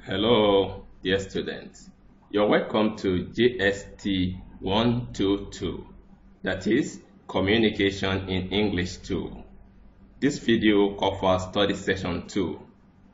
Hello, dear students. You're welcome to JST 122, that is Communication in English 2. This video covers study session 2,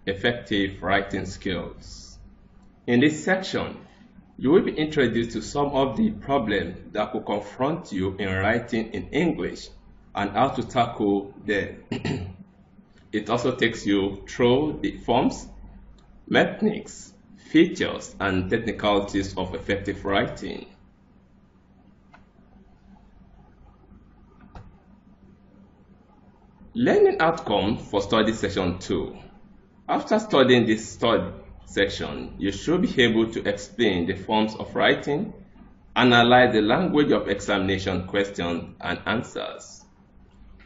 Effective Writing Skills. In this section, you will be introduced to some of the problems that will confront you in writing in English and how to tackle them. It also takes you through the forms, mechanics, features, and technicalities of effective writing. Learning outcome for study session 2. After studying this study section, you should be able to explain the forms of writing, analyze the language of examination questions and answers.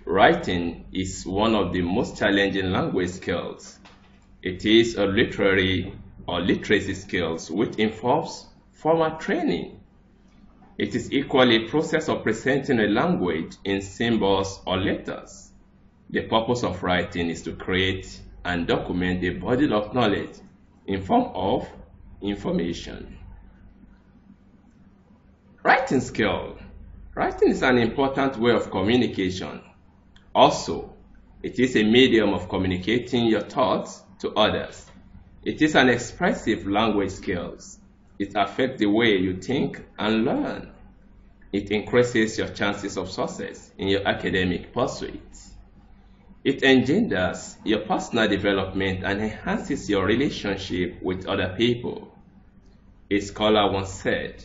Writing is one of the most challenging language skills. It is a literary or literacy skills which involves formal training. It is equally a process of presenting a language in symbols or letters. The purpose of writing is to create and document a body of knowledge in form of information. Writing skill. Writing is an important way of communication. Also, it is a medium of communicating your thoughts to others. It is an expressive language skills. It affects the way you think and learn. It increases your chances of success in your academic pursuits. It engenders your personal development and enhances your relationship with other people. A scholar once said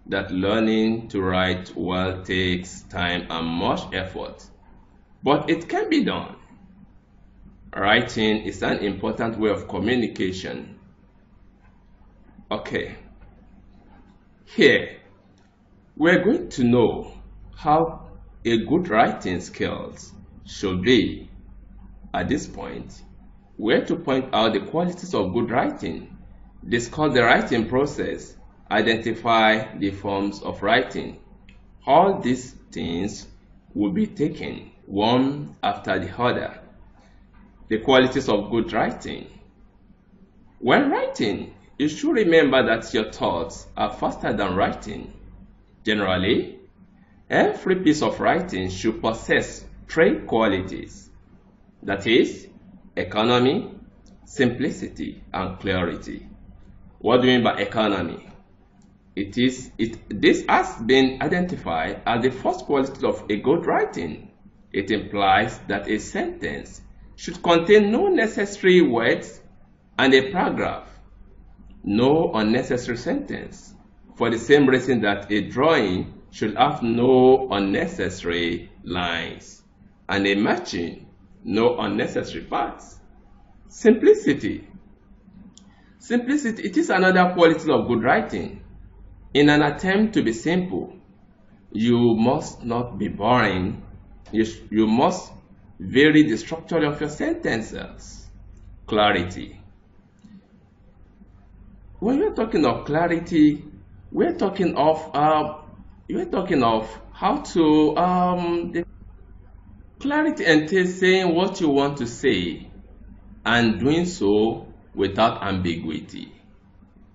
that learning to write well takes time and much effort, but it can be done. Writing is an important way of communication. Okay, here we're going to know how a good writing skills should be. At this point, we're to point out the qualities of good writing, discuss the writing process, identify the forms of writing. All these things will be taken one after the other. The qualities of good writing. When writing, you should remember that your thoughts are faster than writing. Generally, every piece of writing should possess three qualities. That is, economy, simplicity, and clarity. What do you mean by economy? This has been identified as the first quality of a good writing. It implies that a sentence should contain no necessary words and a paragraph, no unnecessary sentence, for the same reason that a drawing should have no unnecessary lines, and a machine, no unnecessary parts. Simplicity. Simplicity, it is another quality of good writing. In an attempt to be simple, you must not be boring. You must vary the structure of your sentences. Clarity. When we're talking of clarity, we're talking of how to clarity entails saying what you want to say and doing so without ambiguity.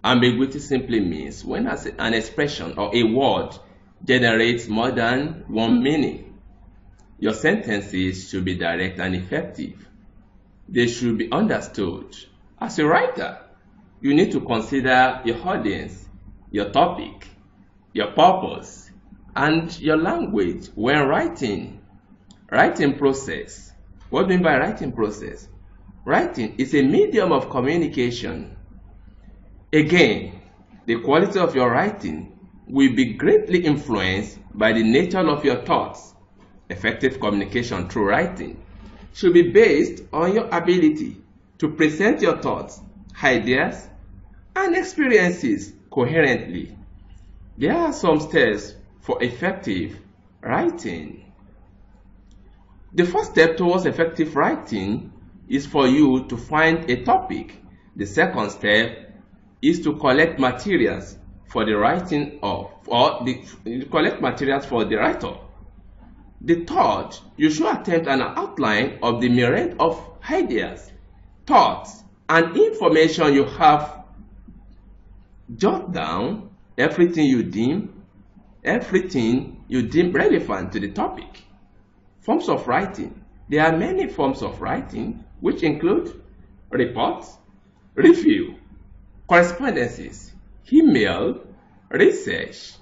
Ambiguity simply means when an expression or a word generates more than one meaning. Your sentences should be direct and effective. They should be understood. As a writer, you need to consider your audience, your topic, your purpose, and your language when writing. Writing process. What do you mean by writing process? Writing is a medium of communication. Again, the quality of your writing will be greatly influenced by the nature of your thoughts. Effective communication through writing should be based on your ability to present your thoughts, ideas, and experiences coherently. There are some steps for effective writing. The first step towards effective writing is for you to find a topic. The second step is to collect materials for the writing of, collect materials for the writer. The third, you should attempt an outline of the myriad of ideas, thoughts, and information you have Jot down everything you deem relevant to the topic. Forms of writing. There are many forms of writing, which include reports, review, correspondences, email, research,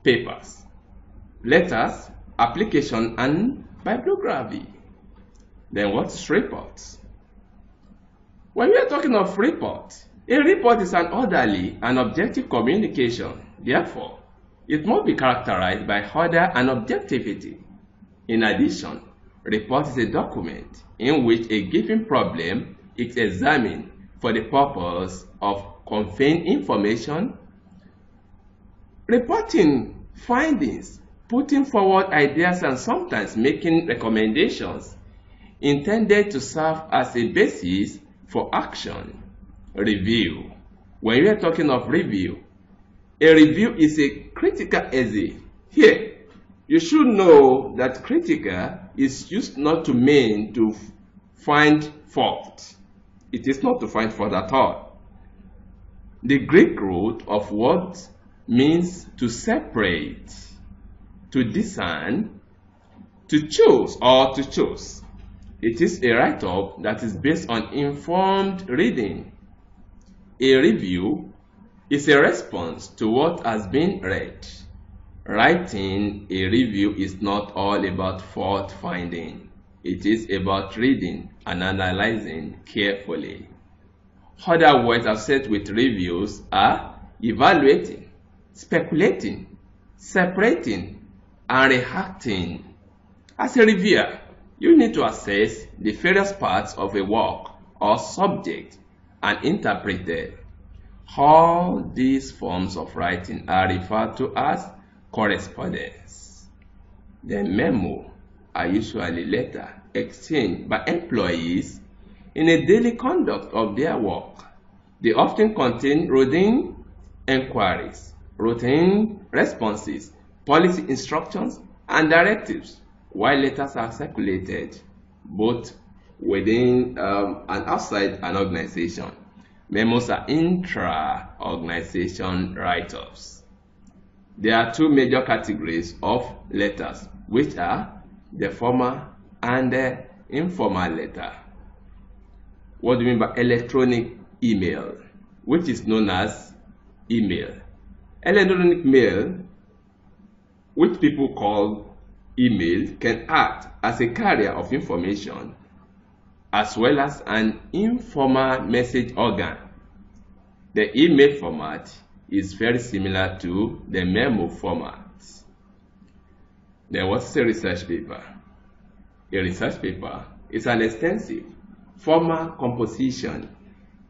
papers, letters, application, and bibliography. Then what's reports? When we are talking of reports, a report is an orderly and objective communication. Therefore, it must be characterized by order and objectivity. In addition, report is a document in which a given problem is examined for the purpose of conveying information, reporting findings, putting forward ideas, and sometimes making recommendations intended to serve as a basis for action. Review. When we are talking of review, a review is a critical essay. Here, you should know that critical is used not to mean to find fault. It is not to find fault at all. The Greek root of what means to separate, to discern, to choose, or to choose. It is a write-up that is based on informed reading. A review is a response to what has been read. Writing a review is not all about fault finding. It is about reading and analyzing carefully. Other words associated with reviews are evaluating, speculating, separating, and reacting. As a reviewer, you need to assess the various parts of a work or subject and interpret them. All these forms of writing are referred to as correspondence. The memo are usually letters exchanged by employees in a daily conduct of their work. They often contain routine inquiries, routine responses, policy instructions, and directives, while letters are circulated both within and outside an organization. Memos are intra-organization write-ups. There are two major categories of letters, which are the formal and the informal letter. What do you mean by electronic email, which is known as email? Electronic mail, which people call email, can act as a carrier of information as well as an informal message organ. The email format is very similar to the memo format. Then what's a research paper? A research paper is an extensive formal composition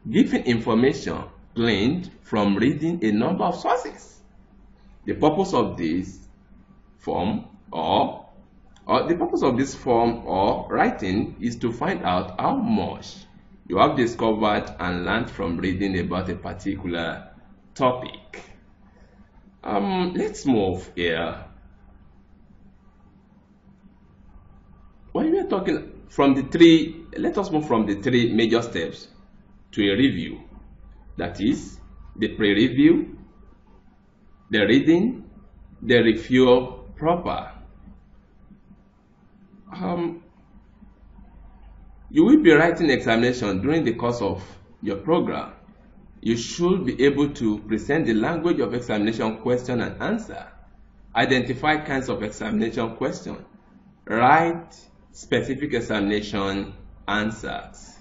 giving information gleaned from reading a number of sources. The purpose of this form or writing is to find out how much you have discovered and learned from reading about a particular topic. Let's move here. When we are talking from the three, let us move from the three major steps to a review. That is the pre-review, the reading, the review proper. You will be writing examination during the course of your program. You should be able to present the language of examination question and answer, identify kinds of examination question, write specific examination answers.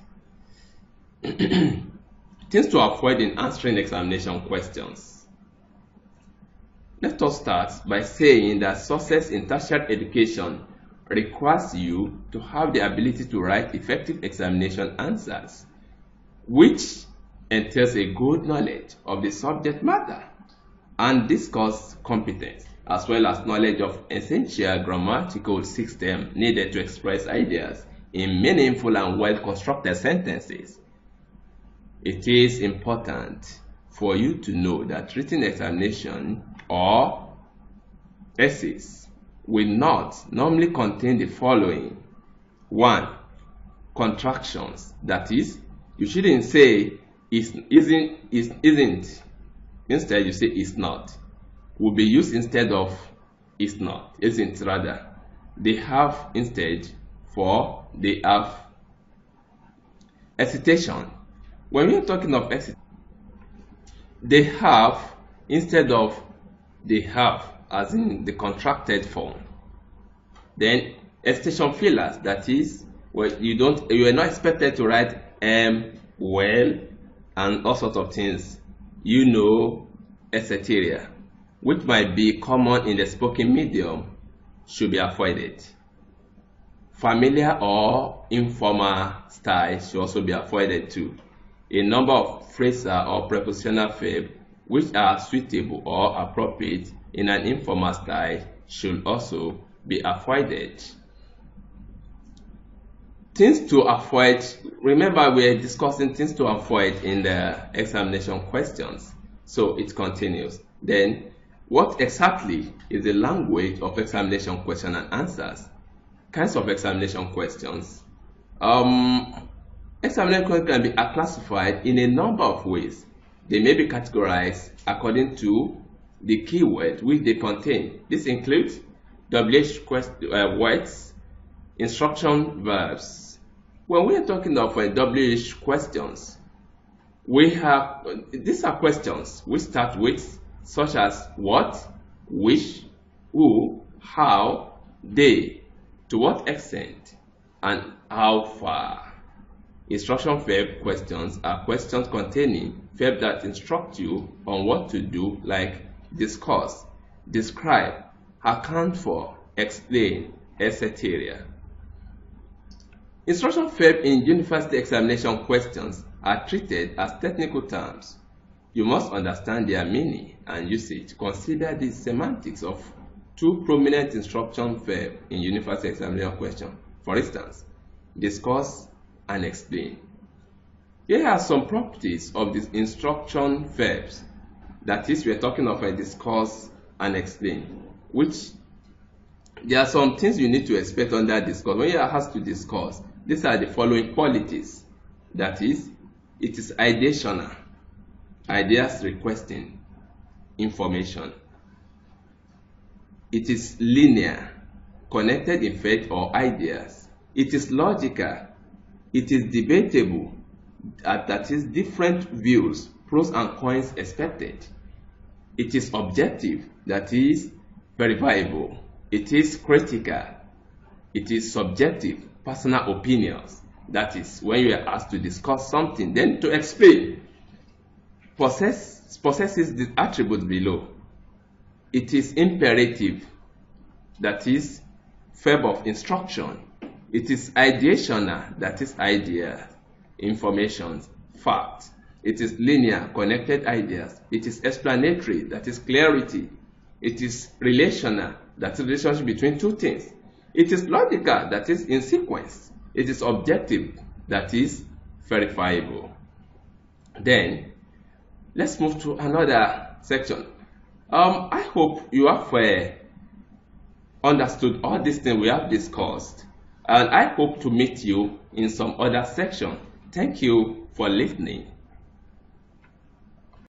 Things to avoid in answering examination questions. Let us start by saying that success in tertiary education requires you to have the ability to write effective examination answers, which entails a good knowledge of the subject matter and discourse competence, as well as knowledge of essential grammatical system needed to express ideas in meaningful and well-constructed sentences. It is important for you to know that written examination or essays will not normally contain the following. 1. Contractions. That is, you shouldn't say isn't instead you say is not, will be used instead of is not, isn't rather. They have instead for they have. Hesitation. When we are talking of hesitation, they have instead of they have, as in the contracted form. Then hesitation fillers, that is, well, you are not expected to write well and all sorts of things, etc., which might be common in the spoken medium, should be avoided. Familiar or informal style should also be avoided too. A number of phrasal or prepositional verbs which are suitable or appropriate in an informal style should also be avoided. Things to avoid. Remember, we are discussing things to avoid in the examination questions. So it continues. Then, what exactly is the language of examination question and answers? Kinds of examination questions. Examination questions can be classified in a number of ways. They may be categorized according to the keyword which they contain. This includes words, instruction verbs. When we are talking of WH questions, these are questions we start with, such as what, which, who, how, they, to what extent, and how far. Instruction verb questions are questions containing verbs that instruct you on what to do, like discuss, describe, account for, explain, etc. Instruction verbs in university examination questions are treated as technical terms. You must understand their meaning and usage. Consider the semantics of two prominent instruction verbs in university examination question. For instance, discuss and explain. Here are some properties of these instruction verbs. That is, we are talking of a discuss and explain, which there are some things you need to expect under discuss. When you are asked to discuss, these are the following qualities. That is, it is ideational, ideas requesting information. It is linear, connected in fact or ideas. It is logical. It is debatable, that is, different views, pros and cons expected. It is objective, that is, verifiable. It is critical. It is subjective, personal opinions. That is, when you are asked to discuss something, then to explain. Possesses the attributes below. It is imperative, that is, verb of instruction. It is ideational, that is, idea, information, fact. It is linear, connected ideas. It is explanatory, that is, clarity. It is relational, that is, relationship between two things. It is logical, that is, in sequence. It is objective, that is, verifiable. Then, let's move to another section. I hope you have understood all these things we have discussed, and I hope to meet you in some other section. Thank you for listening.